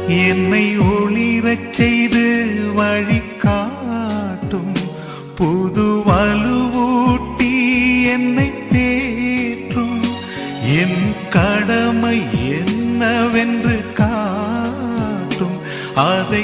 என்னை ஒளிரச் செய்து வழிகாட்டும் புது வலுவூட்டி என்னை தேற்றும் என் கடமை என்னவென்று காட்டும் அதை